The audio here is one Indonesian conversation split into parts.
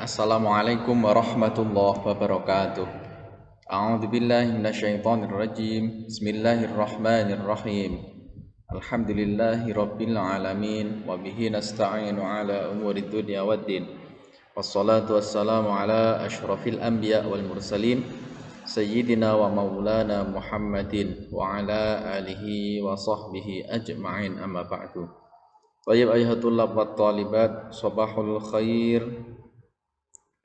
Assalamualaikum warahmatullahi wabarakatuh. A'udzu billahi minasyaitonir rajim. Bismillahirrahmanirrahim. Alhamdulillahi rabbil alamin wa bihi nasta'inu ala umurid dunya waddin. Wassalatu wassalamu ala asyrafil anbiya wal mursalin sayyidina wa maulana Muhammadin wa ala alihi wa sahbihi ajma'in, amma ba'du. Tayyib ayyuhatullah wa talibat, sabahul khair.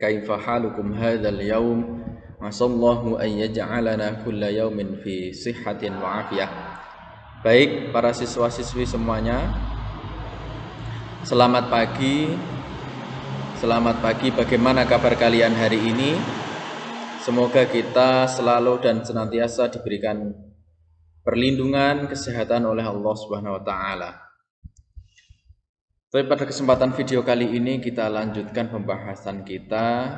Kaifa halukum hadzal yaum? Masallahu an yaj'alana kulla yaumin fi sihhatin wa afiyah. Baik para siswa-siswi semuanya, selamat pagi. Selamat pagi, bagaimana kabar kalian hari ini? Semoga kita selalu dan senantiasa diberikan perlindungan, kesehatan oleh Allah Subhanahu wa taala. Tapi pada kesempatan video kali ini kita lanjutkan pembahasan kita,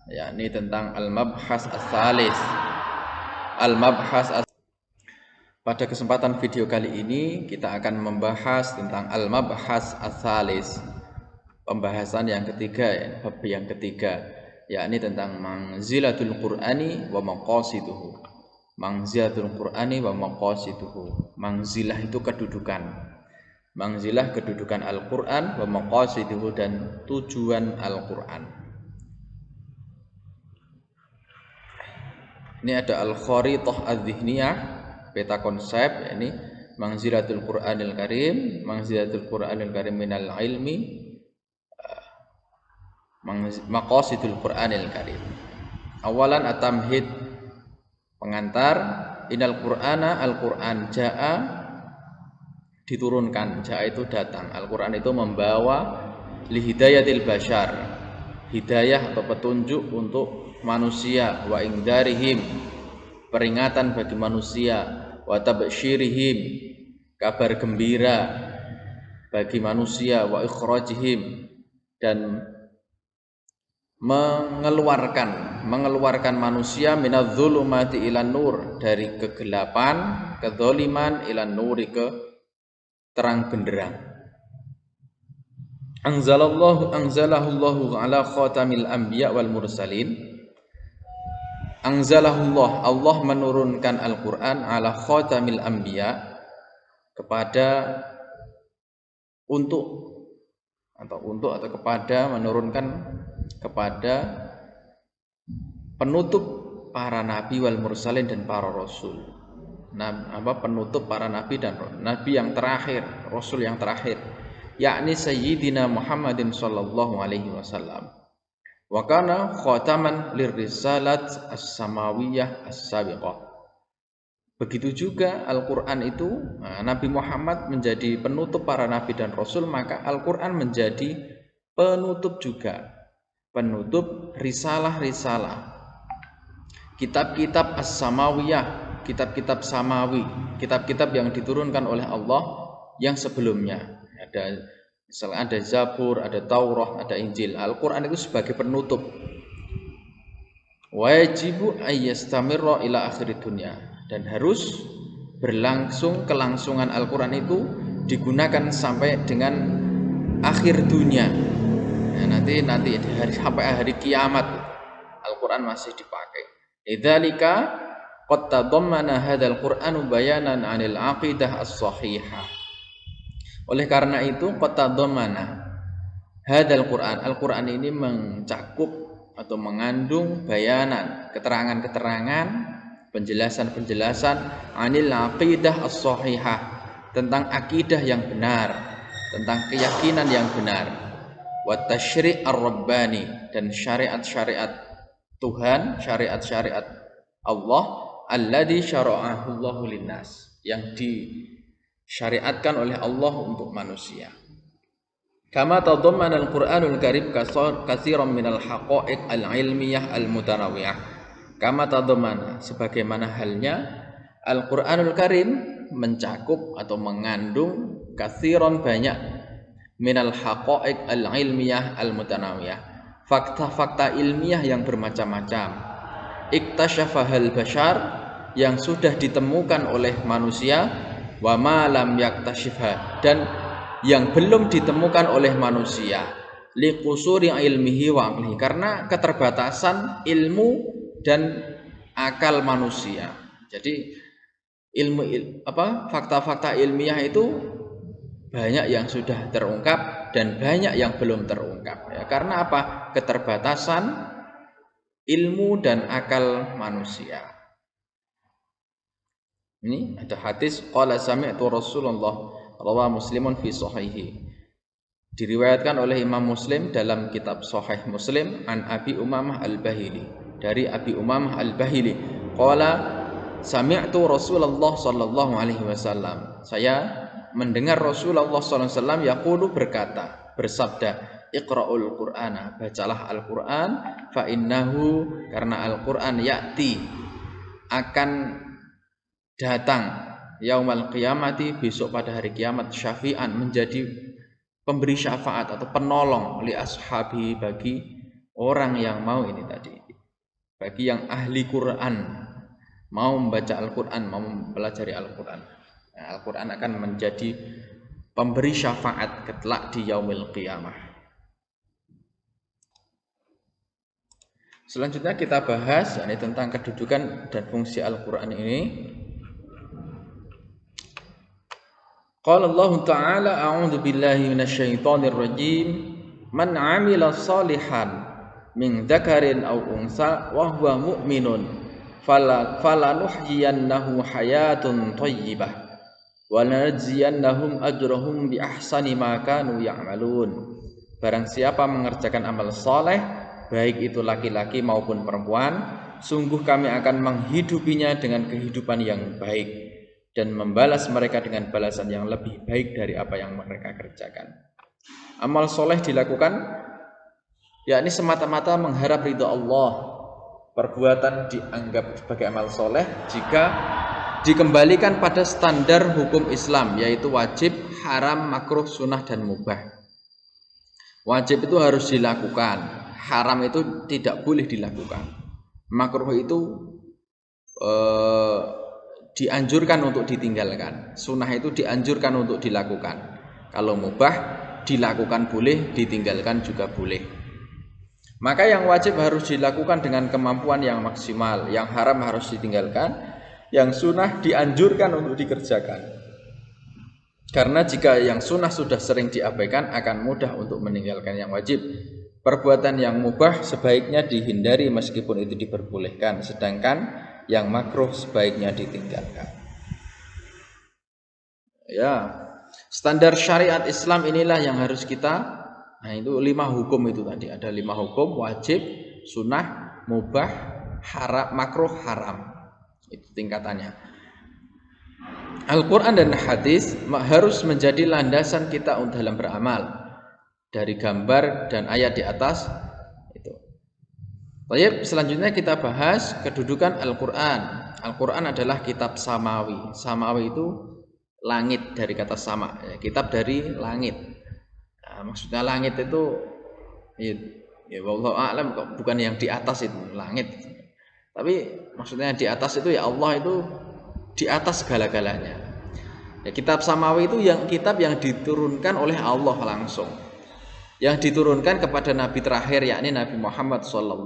yakni tentang al-mabhas as-salis. Pada kesempatan video kali ini kita akan membahas tentang al-mabhas as-salis. Pembahasan yang ketiga, bab yang ketiga, yakni tentang manzilatul Qur'ani wa maqasiduhu. Manzilatul Qur'ani wa maqasiduhu. Manzilah itu kedudukan. Manzilah kedudukan Al-Quran wa maqasiduhu, dan tujuan Al-Quran. Ini ada Al-Kharitah Az-Zihniyah, peta konsep, yakni manzilatul Qur'anil Karim, manzilatul Qur'anil Karim minal ilmi, maqasidul Qur'anil Karim. Awalan at-tamhid, pengantar. Innal Qur'ana, Al-Quran ja'a, diturunkan. Ja'a itu datang. Al-Quran itu membawa lihidayatil bashar, hidayah atau petunjuk untuk manusia, wa ingdarihim, peringatan bagi manusia, wa tabsyirihim, kabar gembira bagi manusia, wa ikhrajihim, dan mengeluarkan manusia minadz-dzulumati ilan nur, dari kegelapan, kedzaliman, ilan nuri, ke terang benderang. Anzalahullahu ala khatamil anbiya wal mursalin. Anzalahullah, Allah menurunkan Al-Quran ala khatamil anbiya, kepada menurunkan kepada penutup para nabi wal mursalin, dan para rasul. Penutup para nabi dan nabi yang terakhir, rasul yang terakhir, yakni sayyidina Muhammadin sallallahu alaihi wasallam. Wa kana khataman lirrisalat as-samawiyah as-sabiqah. Begitu juga Al-Quran itu, Nabi Muhammad menjadi penutup para nabi dan rasul, maka Al-Quran menjadi penutup juga, penutup risalah-risalah, kitab-kitab as-samawiyah, kitab-kitab samawi, kitab-kitab yang diturunkan oleh Allah yang sebelumnya. Misalnya ada Zabur, ada Taurat, ada Injil. Al-Quran itu sebagai penutup. Wajibu ayyastamirra ila akhir dunia, dan harus berlangsung, kelangsungan Al-Quran itu digunakan sampai dengan akhir dunia. Nanti sampai hari kiamat Al-Quran masih dipakai. Idzalika qad tadammana hadzal Qur'anu bayanan 'anil 'aqidah as-shahihah. Oleh karena itu, qad tadammana hadzal Qur'an, Al-Qur'an ini mencakup atau mengandung bayanan, keterangan-keterangan, penjelasan-penjelasan 'anil 'aqidah as-shahihah, tentang akidah yang benar, tentang keyakinan yang benar, wa tasyri' ar-rabbani, dan syariat-syariat Tuhan, syariat-syariat Allah, alladzi syara'ahu Allahu linnas, yang disyariatkan oleh Allah untuk manusia. Kama tadammana al-Qur'anul Karim katsiran minal haqa'iq al-ilmiyah al-mutanawwi'ah. Kama tadammana, sebagaimana halnya Al-Qur'anul Karim mencakup atau mengandung katsiran, banyak, minal haqa'iq al-ilmiyah al-mutanawwi'ah, fakta-fakta ilmiah yang bermacam-macam. Iktasyafahal bashar, yang sudah ditemukan oleh manusia, wa ma lam yaktashifha, dan yang belum ditemukan oleh manusia. liqusuri ilmihi wa aqlihi, karena keterbatasan ilmu dan akal manusia. Jadi fakta-fakta ilmiah itu banyak yang sudah terungkap dan banyak yang belum terungkap ya. Karena apa? Keterbatasan ilmu dan akal manusia. Ini ada hadis qala sami'tu Rasulullah rawa Muslimun fi sahihi. Diriwayatkan oleh Imam Muslim dalam kitab Sahih Muslim an Abi Umamah Al-Bahili, dari Abi Umamah Al-Bahili qala sami'tu Rasulullah sallallahu alaihi wasallam, saya mendengar Rasulullah sallallahu alaihi wasallam yaqulu, berkata, bersabda, iqra'ul Qur'ana, bacalah Al-Qur'an, fa innahu, karena Al-Qur'an ya'ti, akan datang, yaumal qiyamati, besok pada hari kiamat, syafi'an, menjadi pemberi syafaat atau penolong, li ashabi, bagi orang yang mau ini tadi, bagi yang ahli Quran, mau membaca Al-Quran, mau mempelajari Al-Quran. Nah, Al-Quran akan menjadi pemberi syafaat kelak di yaumil qiyamah. Selanjutnya kita bahas ini tentang kedudukan dan fungsi Al-Quran ini. Qala Allah Ta'ala, a'udzu billahi minasyaitonir rajim, man 'amila shalihan min dzakarin aw unsa wa huwa mu'minun falanuhyiyannahu hayatun thayyibah wa lanajziyannahum ajrahum bi ahsani ma kanu ya'malun. Barang siapa mengerjakan amal saleh, baik itu laki-laki maupun perempuan, sungguh kami akan menghidupinya dengan kehidupan yang baik dan membalas mereka dengan balasan yang lebih baik dari apa yang mereka kerjakan. Amal soleh dilakukan yakni semata-mata mengharap ridha Allah. Perbuatan dianggap sebagai amal soleh jika dikembalikan pada standar hukum Islam, yaitu wajib, haram, makruh, sunnah, dan mubah. Wajib itu harus dilakukan, haram itu tidak boleh dilakukan, makruh itu dianjurkan untuk ditinggalkan, sunnah itu dianjurkan untuk dilakukan. Kalau mubah dilakukan boleh, ditinggalkan juga boleh. Maka yang wajib harus dilakukan dengan kemampuan yang maksimal, yang haram harus ditinggalkan, yang sunnah dianjurkan untuk dikerjakan. Karena jika yang sunnah sudah sering diabaikan, akan mudah untuk meninggalkan yang wajib. Perbuatan yang mubah sebaiknya dihindari meskipun itu diperbolehkan, sedangkan yang makruh sebaiknya ditinggalkan. Ya, standar syariat Islam inilah yang harus kita. Nah, itu 5 hukum itu tadi. Ada 5 hukum: wajib, sunnah, mubah, haram, makruh, haram. Itu tingkatannya. Al-Quran dan hadis harus menjadi landasan kita dalam beramal. Dari gambar dan ayat di atas itu. Baik, selanjutnya kita bahas kedudukan Al-Quran. Al-Quran adalah kitab samawi. Samawi itu langit, dari kata sama, ya, kitab dari langit. Nah, maksudnya langit itu ya wallahu a'lam, bukan yang di atas itu langit. Tapi maksudnya di atas itu ya Allah itu di atas segala-galanya. Ya, kitab samawi itu yang kitab yang diturunkan oleh Allah langsung, yang diturunkan kepada Nabi terakhir, yakni Nabi Muhammad SAW.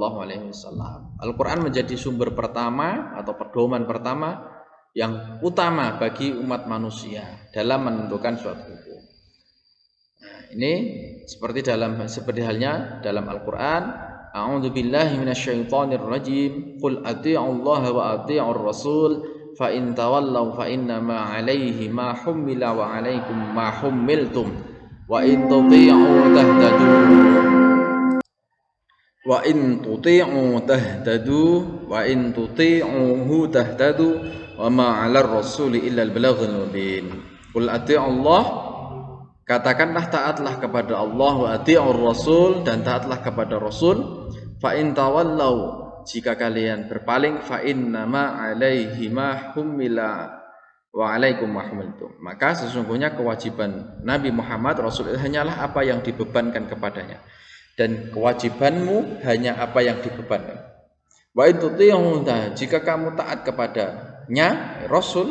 Al-Quran menjadi sumber pertama atau pedoman pertama yang utama bagi umat manusia dalam menentukan suatu hukum. Nah, ini seperti halnya dalam Al-Quran, a'udzu billahi minasyaitonir rajim, qul athi'ullaha wa athi'ur rasul fa in tawallaw fa innama 'alaihi ma hummila wa 'alaikum ma hummiltum wa in tuti'u tahtadu wa in tuti'uhu tahtadu wa ma 'alar rasuli illa al-balaghul mubin. Qul ati'u Allah, katakanlah taatlah kepada Allah, wa ati'ur rasul, dan taatlah kepada Rasul. Fa in tawallaw, jika kalian berpaling, fa innama 'alaihi ma hummila wa 'alaikum ma humiltum, maka sesungguhnya kewajiban Nabi Muhammad Rasul hanyalah apa yang dibebankan kepadanya, dan kewajibanmu hanya apa yang dibebankan. Wa in tuti'u, jika kamu taat kepadanya Rasul,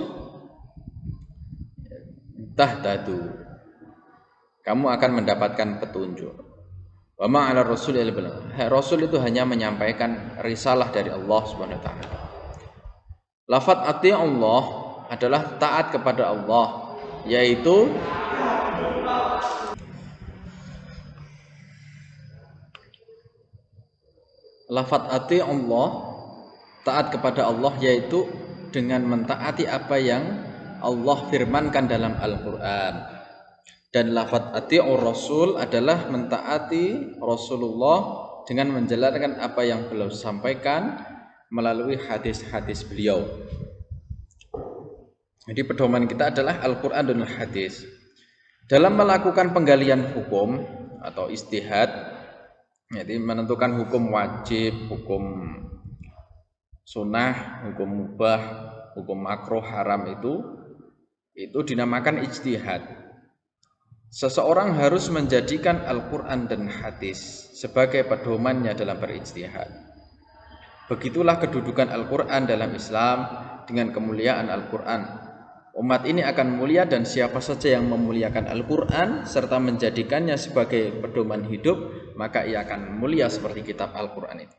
tahtadu, kamu akan mendapatkan petunjuk. Wa ma 'ala rasul illa balagh. Rasul itu hanya menyampaikan risalah dari Allah Subhanahu wa taala. Lafaz ati Allah adalah taat kepada Allah, yaitu lafaz ati Allah, taat kepada Allah yaitu dengan mentaati apa yang Allah firmankan dalam Al-Qur'an. Dan lafaz ati'ur rasul adalah mentaati Rasulullah dengan menjalankan apa yang beliau sampaikan melalui hadis-hadis beliau. Jadi pedoman kita adalah Al-Qur'an dan hadis. Dalam melakukan penggalian hukum atau ijtihad, jadi menentukan hukum wajib, hukum sunnah, hukum mubah, hukum makruh, haram itu dinamakan ijtihad. Seseorang harus menjadikan Al-Quran dan hadis sebagai pedomannya dalam berijtihad. Begitulah kedudukan Al-Quran dalam Islam dengan kemuliaan Al-Quran. Umat ini akan mulia dan siapa saja yang memuliakan Al-Quran serta menjadikannya sebagai pedoman hidup, maka ia akan mulia seperti kitab Al-Quran itu.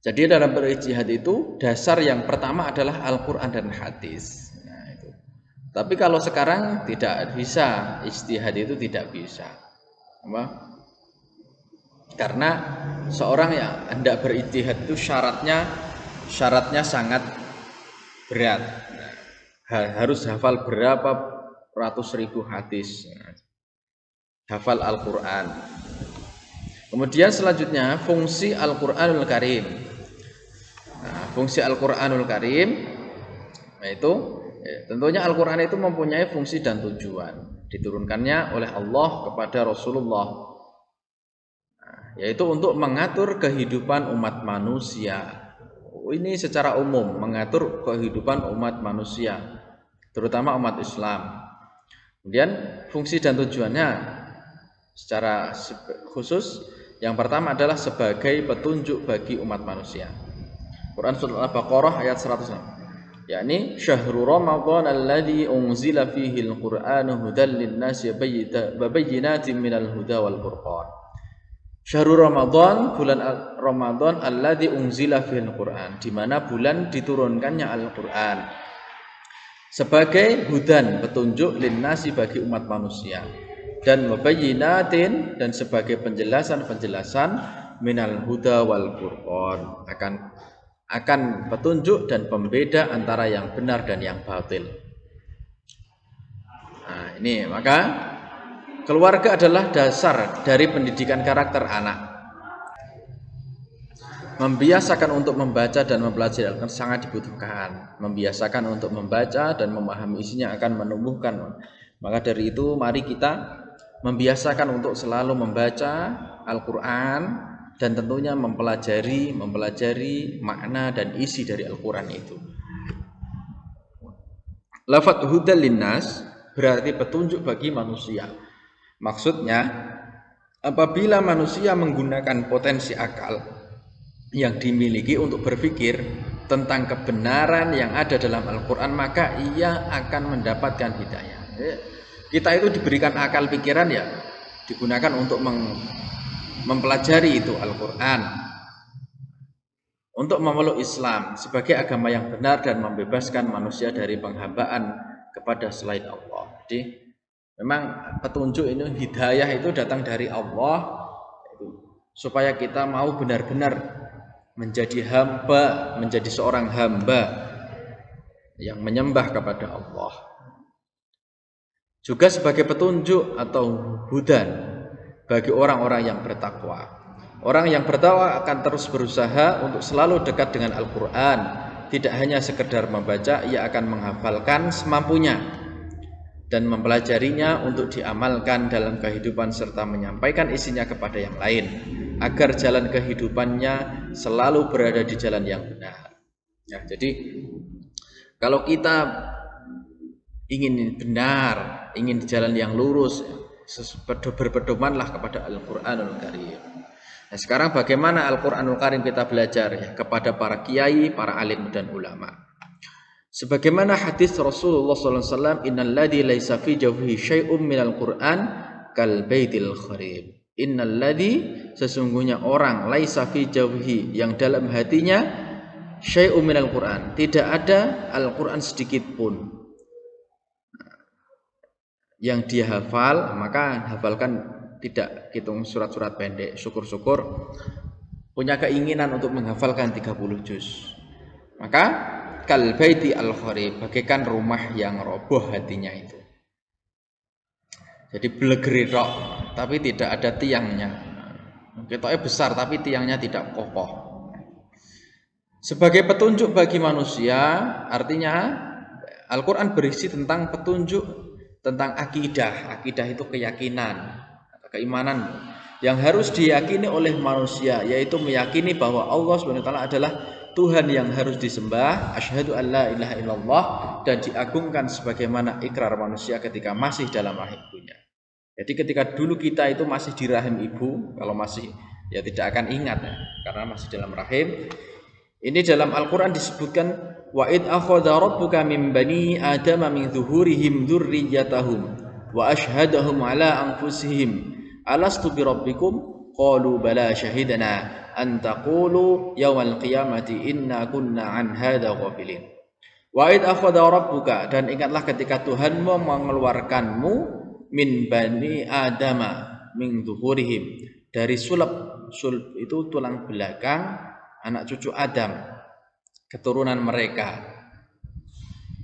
Jadi dalam berijtihad itu dasar yang pertama adalah Al-Quran dan hadis. Tapi kalau sekarang tidak bisa, ijtihad itu tidak bisa. Apa? Karena seorang yang hendak berijtihad itu syaratnya sangat berat. Harus hafal berapa ratus ribu hadis. Hafal Al-Quran. Kemudian selanjutnya fungsi Al-Quranul Karim. Fungsi Al-Quranul Karim yaitu tentunya Al-Quran itu mempunyai fungsi dan tujuan. Diturunkannya oleh Allah kepada Rasulullah, yaitu untuk mengatur kehidupan umat manusia. Ini secara umum mengatur kehidupan umat manusia, terutama umat Islam. Kemudian fungsi dan tujuannya secara khusus, yang pertama adalah sebagai petunjuk bagi umat manusia. Quran surah Al-Baqarah ayat 106. yakni syahrul Ramadan alladzi unzila fihi al-Qur'anu hudan lin-nasi wa bayyinatin minal huda wal furqan. Syahrul Ramadan, bulan Ramadan alladzi unzila fihi al-Qur'an, di mana bulan diturunkannya Al-Qur'an. Sebagai hudan, petunjuk lin-nasi bagi umat manusia, dan wa bayyinatin, dan sebagai penjelasan-penjelasan minal huda wal furqan, akan petunjuk dan pembeda antara yang benar dan yang batil. Nah, ini maka keluarga adalah dasar dari pendidikan karakter anak. Membiasakan untuk membaca dan mempelajari Al-Quran sangat dibutuhkan. Membiasakan untuk membaca dan memahami isinya akan menumbuhkan. Maka dari itu mari kita membiasakan untuk selalu membaca Al-Quran dan tentunya mempelajari makna dan isi dari Al-Quran itu. Lafaz hudal linnas berarti petunjuk bagi manusia. Maksudnya, apabila manusia menggunakan potensi akal yang dimiliki untuk berpikir tentang kebenaran yang ada dalam Al-Quran, maka ia akan mendapatkan hidayah. Kita itu diberikan akal pikiran, ya digunakan untuk mempelajari itu Al-Quran, untuk memeluk Islam sebagai agama yang benar dan membebaskan manusia dari penghambaan kepada selain Allah. Jadi memang petunjuk ini, hidayah itu datang dari Allah, supaya kita mau benar-benar menjadi hamba, menjadi seorang hamba yang menyembah kepada Allah. Juga sebagai petunjuk atau hudan bagi orang-orang yang bertakwa. Orang yang bertakwa akan terus berusaha untuk selalu dekat dengan Al-Quran. Tidak hanya sekedar membaca, ia akan menghafalkan semampunya dan mempelajarinya untuk diamalkan dalam kehidupan serta menyampaikan isinya kepada yang lain, agar jalan kehidupannya selalu berada di jalan yang benar. Ya, jadi kalau kita ingin benar, ingin di jalan yang lurus, berpedomanlah kepada Al-Quranul Karim. Nah, sekarang bagaimana Al-Quranul Karim kita belajar? Ya, kepada para kiai, para alim dan ulama. Sebagaimana hadis Rasulullah SAW, innal ladzi laisa fi jawfihi syai'un minal Qur'an kal baitil kharib. Innalladzi, sesungguhnya orang, laisa fi jawhi, yang dalam hatinya syai'un minal Qur'an, tidak ada Al-Qur'an sedikit pun yang dia hafal, maka hafalkan tidak hitung surat-surat pendek. Syukur-syukur punya keinginan untuk menghafalkan 30 juz. Maka kal baiti al-kharib, bagaikan rumah yang roboh hatinya itu. Jadi blegerirok, tapi tidak ada tiangnya. Ketoknya besar tapi tiangnya tidak kokoh. Sebagai petunjuk bagi manusia, artinya Al-Quran berisi tentang petunjuk tentang akidah. Akidah itu keyakinan, keimanan yang harus diyakini oleh manusia, yaitu meyakini bahwa Allah SWT adalah Tuhan yang harus disembah, asyhadu an la ilaha illallah, dan diagungkan sebagaimana ikrar manusia ketika masih dalam rahim ibunya. Jadi ketika dulu kita itu masih di rahim ibu, kalau masih ya tidak akan ingat ya, karena masih dalam rahim. Ini dalam Al-Quran disebutkan wa id akhadha rabbuka min bani adama min zuhurihim dzurriyyatahum wa ashhadahum ala anfusihim alastu bi rabbikum qalu bala syahidana an taqulu yaumal qiyamati inna kunna an hadza ghafilin. Wa id akhadha rabbuka, dan ingatlah ketika Tuhanmu mengeluarkanmu min bani adama min zuhurihim, dari sulb itu tulang belakang anak cucu Adam, keturunan mereka,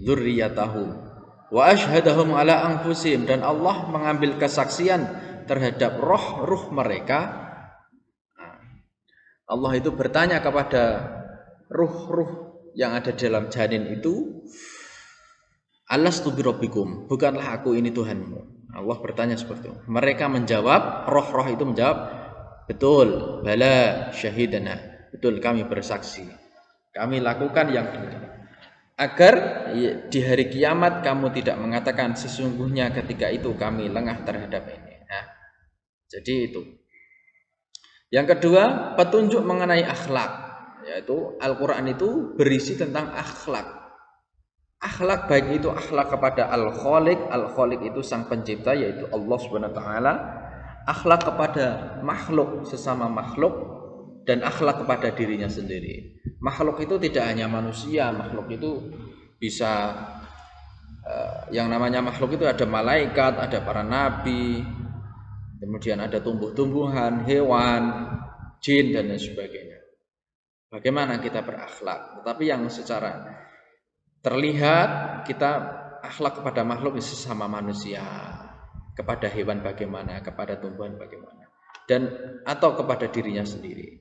dzurriyyatahum wa asyhadahum ala anfusihim, dan Allah mengambil kesaksian terhadap roh-ruh mereka. Allah itu bertanya kepada ruh-ruh yang ada dalam janin itu, alastu birabbikum, bukanlah aku ini Tuhanmu? Allah bertanya seperti itu. Mereka menjawab, roh-roh itu menjawab, betul, bala syahidana, betul kami bersaksi, kami lakukan yang benar, agar di hari kiamat kamu tidak mengatakan sesungguhnya ketika itu kami lengah terhadap ini. Nah, jadi itu. Yang kedua, petunjuk mengenai akhlak, yaitu Al-Quran itu berisi tentang akhlak. Akhlak baik itu akhlak kepada Al-Khaliq, Al-Khaliq itu sang pencipta yaitu Allah SWT, akhlak kepada makhluk, sesama makhluk, dan akhlak kepada dirinya sendiri. Makhluk itu tidak hanya manusia, makhluk itu bisa yang namanya makhluk itu ada malaikat, ada para nabi, kemudian ada tumbuh-tumbuhan, hewan, jin, dan lain sebagainya. Bagaimana kita berakhlak? Tetapi yang secara terlihat kita akhlak kepada makhluk sesama manusia, kepada hewan bagaimana, kepada tumbuhan bagaimana, dan atau kepada dirinya sendiri.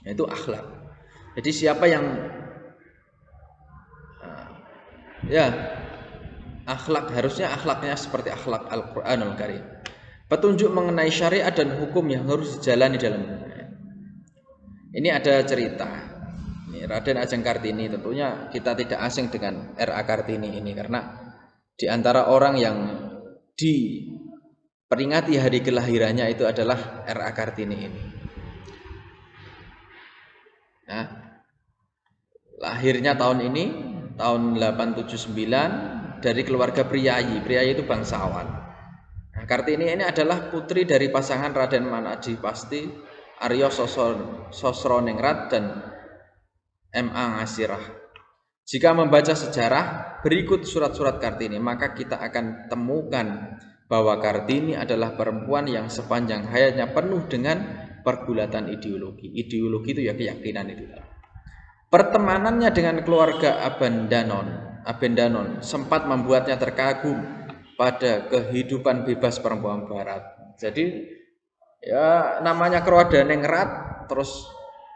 Itu akhlak. Jadi siapa yang akhlak, harusnya akhlaknya seperti akhlak Al-Quranul Karim. Petunjuk mengenai syariat dan hukum yang harus dijalani dalam dunia. Ini ada cerita. Ini Raden Ajeng Kartini, tentunya kita tidak asing dengan R.A. Kartini ini karena di antara orang yang diperingati hari kelahirannya itu adalah R.A. Kartini ini. Nah, lahirnya tahun ini, tahun 879, dari keluarga priyayi. Priyayi itu bangsawan. Nah, Kartini ini adalah putri dari pasangan Raden Manadi Pasti, Aryo Sosroningrat, dan M.A. Ngasirah. Jika membaca sejarah berikut surat-surat Kartini, maka kita akan temukan bahwa Kartini adalah perempuan yang sepanjang hayatnya penuh dengan pergulatan ideologi. Ideologi itu ya keyakinan itu. Pertemanannya dengan keluarga Abendanon sempat membuatnya terkagum pada kehidupan bebas perempuan barat. Jadi ya namanya Kroadaningrat, terus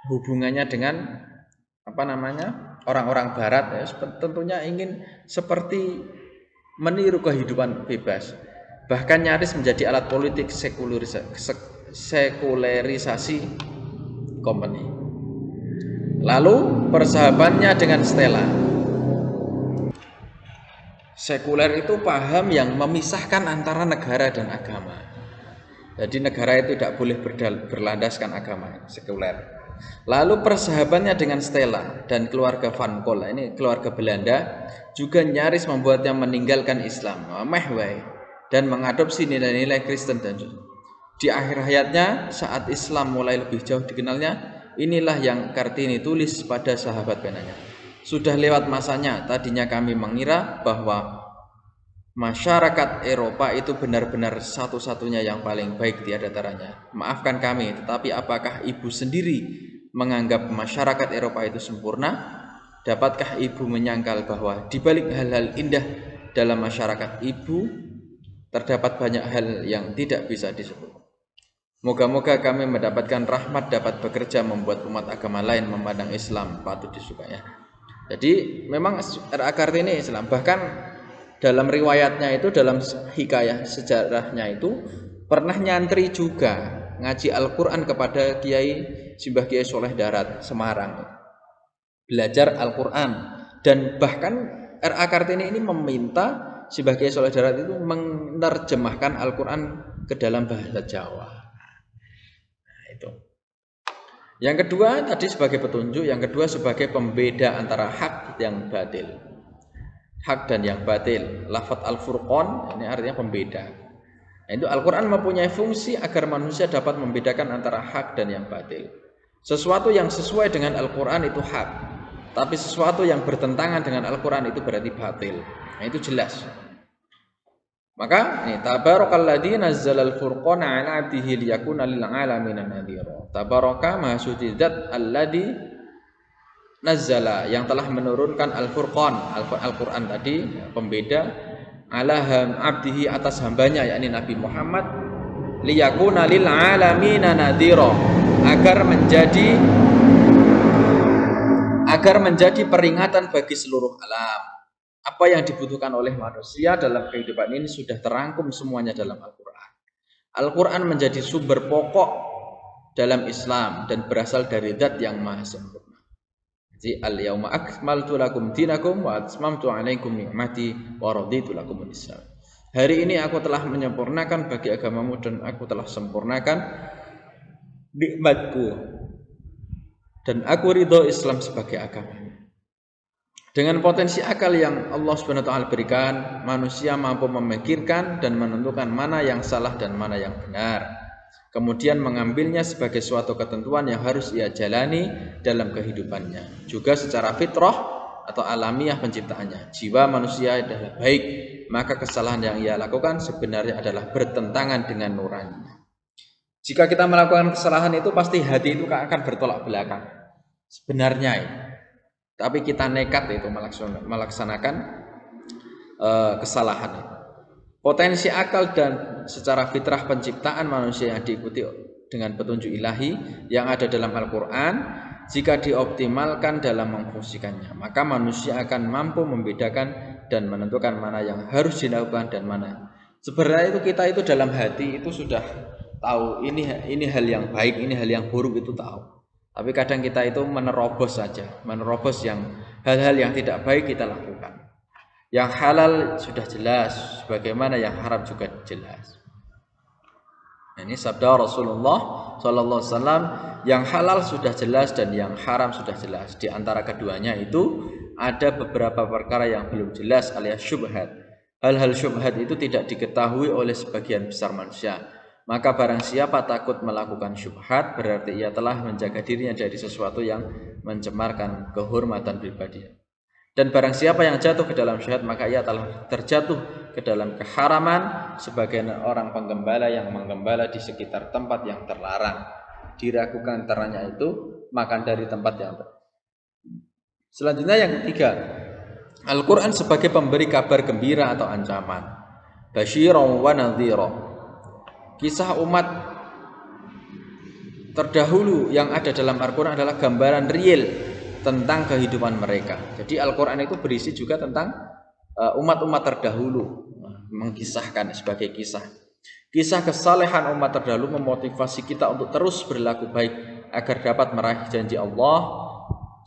hubungannya dengan orang-orang barat ya, tentunya ingin seperti meniru kehidupan bebas, bahkan nyaris menjadi alat politik sekularisasi company. Lalu persahabannya dengan Stella. Sekuler itu paham yang memisahkan antara negara dan agama. Jadi negara itu tidak boleh berlandaskan agama, sekuler. Lalu persahabannya dengan Stella dan keluarga Van Kol, ini keluarga Belanda, juga nyaris membuatnya meninggalkan Islam, dan mengadopsi nilai-nilai Kristen dan Di akhir hayatnya saat Islam mulai lebih jauh dikenalnya, inilah yang Kartini tulis pada sahabat penanya. Sudah lewat masanya, tadinya kami mengira bahwa masyarakat Eropa itu benar-benar satu-satunya yang paling baik tiada taranya. Maafkan kami, tetapi apakah ibu sendiri menganggap masyarakat Eropa itu sempurna? Dapatkah ibu menyangkal bahwa di balik hal-hal indah dalam masyarakat ibu terdapat banyak hal yang tidak bisa disebut? Moga-moga kami mendapatkan rahmat dapat bekerja membuat umat agama lain memandang Islam patut disukainya. Jadi memang R.A. Kartini Islam, bahkan dalam riwayatnya itu, dalam hikayah sejarahnya itu pernah nyantri juga ngaji Al-Quran kepada Kiai Simbah Kiai Soleh Darat Semarang, belajar Al-Quran. Dan bahkan R.A. Kartini ini meminta Simbah Kiai Soleh Darat itu menerjemahkan Al-Quran ke dalam bahasa Jawa. Itu. Yang kedua tadi sebagai petunjuk, yang kedua sebagai pembeda antara hak yang batil. Hak dan yang batil. Lafaz Al-Furqan ini artinya pembeda. Nah, itu Al-Quran mempunyai fungsi agar manusia dapat membedakan antara hak dan yang batil. Sesuatu yang sesuai dengan Al-Quran itu hak, tapi sesuatu yang bertentangan dengan Al-Quran itu berarti batil. Nah, itu jelas. Maka ini tabarakalladzi nazzalal furqana 'ala 'abdihi liyakuna lil 'alamin nadhira. Tabaraka maha suci zat alladzi nazzala yang telah menurunkan al-furqan, Al-Qur'an tadi pembeda, 'ala 'abdihi atas hambanya yakni Nabi Muhammad, liyakuna lil 'alamin nadhira, agar menjadi peringatan bagi seluruh alam. Apa yang dibutuhkan oleh manusia dalam kehidupan ini sudah terangkum semuanya dalam Al-Quran. Al-Quran menjadi sumber pokok dalam Islam dan berasal dari zat yang maha sempurna. Jadi al-yauma akmaltu lakum dinakum wa atmamtu 'alaikum ni'mati wa raditu lakumul Islam. Hari ini aku telah menyempurnakan bagi agamamu dan aku telah sempurnakan nikmatku dan aku ridho Islam sebagai agama. Dengan potensi akal yang Allah Subhanahu wa taala berikan, manusia mampu memikirkan dan menentukan mana yang salah dan mana yang benar. Kemudian mengambilnya sebagai suatu ketentuan yang harus ia jalani dalam kehidupannya. Juga secara fitrah atau alamiah penciptaannya. Jiwa manusia adalah baik, maka kesalahan yang ia lakukan sebenarnya adalah bertentangan dengan nuraninya. Jika kita melakukan kesalahan itu pasti hati itu akan bertolak belakang. Sebenarnya itu. Tapi kita nekat itu melaksanakan kesalahan. Potensi akal dan secara fitrah penciptaan manusia yang diikuti dengan petunjuk ilahi yang ada dalam Al-Quran, jika dioptimalkan dalam memfungsikannya, maka manusia akan mampu membedakan dan menentukan mana yang harus dilakukan dan mana. Sebenarnya itu kita itu dalam hati itu sudah tahu ini hal yang baik, ini hal yang buruk itu tahu. Tapi kadang kita itu menerobos saja, menerobos yang hal-hal yang tidak baik kita lakukan. Yang halal sudah jelas, bagaimana yang haram juga jelas. Ini sabda Rasulullah Sallallahu Alaihi Wasallam, yang halal sudah jelas dan yang haram sudah jelas. Di antara keduanya itu ada beberapa perkara yang belum jelas alias syubhat. Hal-hal syubhat itu tidak diketahui oleh sebagian besar manusia. Maka barang siapa takut melakukan syubhat, berarti ia telah menjaga dirinya dari sesuatu yang mencemarkan kehormatan pribadinya. Dan barang siapa yang jatuh ke dalam syubhat, maka ia telah terjatuh ke dalam keharaman sebagai orang penggembala yang menggembala di sekitar tempat yang terlarang. Diragukan antaranya itu makan dari tempat yang terlarang. Selanjutnya yang ketiga, Al-Quran sebagai pemberi kabar gembira atau ancaman. Basyiran wa nadhira. Kisah umat terdahulu yang ada dalam Al-Quran adalah gambaran real tentang kehidupan mereka. Jadi Al-Quran itu berisi juga tentang umat-umat terdahulu, mengisahkan sebagai kisah. Kisah kesalehan umat terdahulu memotivasi kita untuk terus berlaku baik agar dapat meraih janji Allah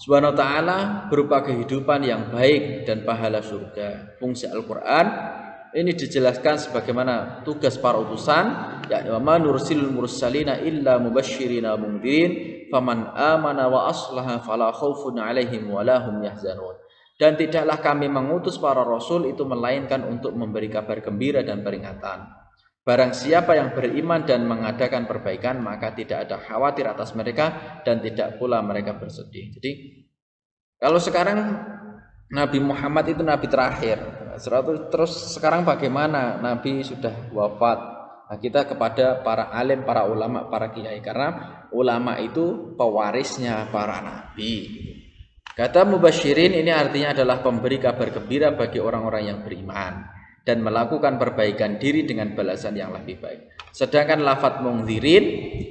Subhanahu wa taala berupa kehidupan yang baik dan pahala surga. Fungsi Al-Quran ini dijelaskan sebagaimana tugas para utusan, yakni wa ma nursilul mursalina illa mubasysyirina mundzirin faman amana wa aslaha fala khaufun 'alaihim wa lahum yahzanun. Dan tidaklah kami mengutus para rasul itu melainkan untuk memberi kabar gembira dan peringatan. Barang siapa yang beriman dan mengadakan perbaikan, maka tidak ada khawatir atas mereka dan tidak pula mereka bersedih. Jadi kalau sekarang Nabi Muhammad itu nabi terakhir, terus sekarang bagaimana? Nabi sudah wafat. Nah, kita kepada para alim, para ulama, para kiai, karena ulama itu pewarisnya para nabi. Kata mubasyirin ini artinya adalah pemberi kabar gembira bagi orang-orang yang beriman dan melakukan perbaikan diri dengan balasan yang lebih baik. Sedangkan lafadz mungdzirin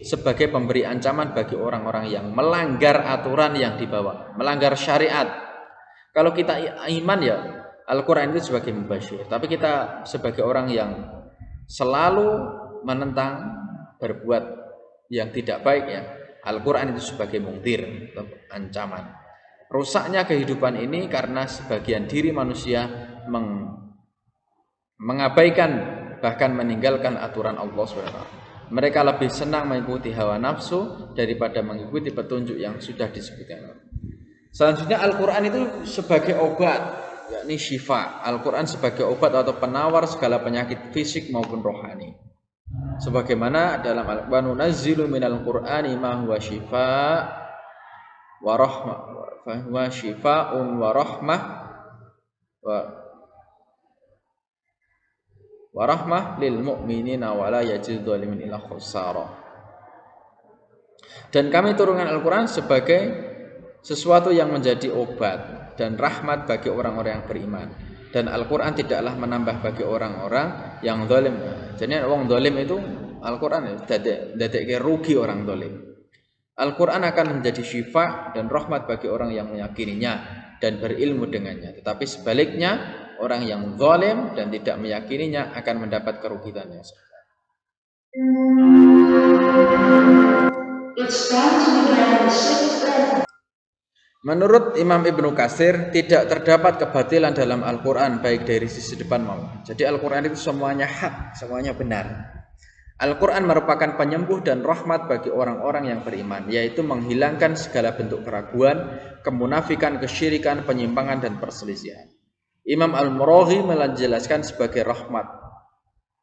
sebagai pemberi ancaman bagi orang-orang yang melanggar aturan yang dibawa, melanggar syariat. Kalau kita iman ya Al-Quran itu sebagai mubasyir, tapi kita sebagai orang yang selalu menentang berbuat yang tidak baik ya, Al-Quran itu sebagai mungdzir, ancaman. Rusaknya kehidupan ini karena sebagian diri manusia mengabaikan bahkan meninggalkan aturan Allah SWT. Mereka lebih senang mengikuti hawa nafsu daripada mengikuti petunjuk yang sudah disebutkan. Selanjutnya Al-Quran itu sebagai obat, yakni syifa. Al-Quran sebagai obat atau penawar segala penyakit fisik maupun rohani. Sebagaimana dalam Al-Quran, nunazzilu minal Qur'ani ma huwa syifa' wa rahmah, fa huwa syifa'un wa rahmah wa rahmah lil mu'minina wa la yajidu dzalimin illa khusara. Dan kami turunkan Al-Quran sebagai sesuatu yang menjadi obat dan rahmat bagi orang-orang yang beriman. Dan Al-Quran tidaklah menambah bagi orang-orang yang zalim. Jadi orang zalim itu Al-Quran dadekke rugi orang zalim. Al-Quran akan menjadi syifa dan rahmat bagi orang yang meyakininya dan berilmu dengannya. Tetapi sebaliknya orang yang zalim dan tidak meyakininya akan mendapat kerugiannya. Menurut Imam Ibnu Katsir, tidak terdapat kebatilan dalam Al-Quran baik dari sisi depan maupun. Jadi Al-Quran itu semuanya hak, semuanya benar. Al-Quran merupakan penyembuh dan rahmat bagi orang-orang yang beriman, yaitu menghilangkan segala bentuk keraguan, kemunafikan, kesyirikan, penyimpangan, dan perselisihan. Imam Al-Muraghi menjelaskan sebagai rahmat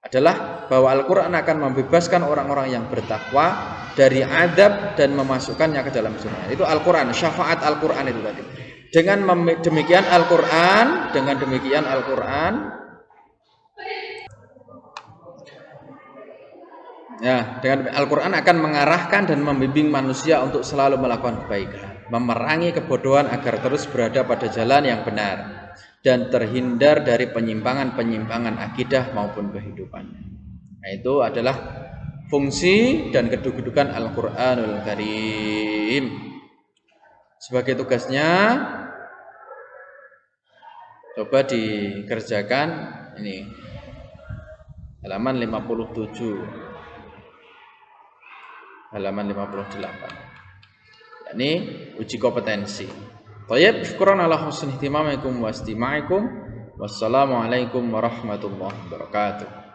adalah bahwa Al-Quran akan membebaskan orang-orang yang bertakwa dari adab dan memasukkannya ke dalam surga. Itu Al-Quran, syafaat Al-Quran itu tadi. Dengan demikian Al-Quran, ya, dengan Al-Quran akan mengarahkan dan membimbing manusia untuk selalu melakukan kebaikan, memerangi kebodohan agar terus berada pada jalan yang benar dan terhindar dari penyimpangan-penyimpangan akidah maupun kehidupan. Nah, itu adalah fungsi dan kedudukan Al-Quranul Karim. Sebagai tugasnya coba dikerjakan ini halaman 57. Halaman 58. Ini uji kompetensi. Thayyib, syukran ala husni ihtimamikum wa istima'ikum. Wassalamualaikum warahmatullahi wabarakatuh.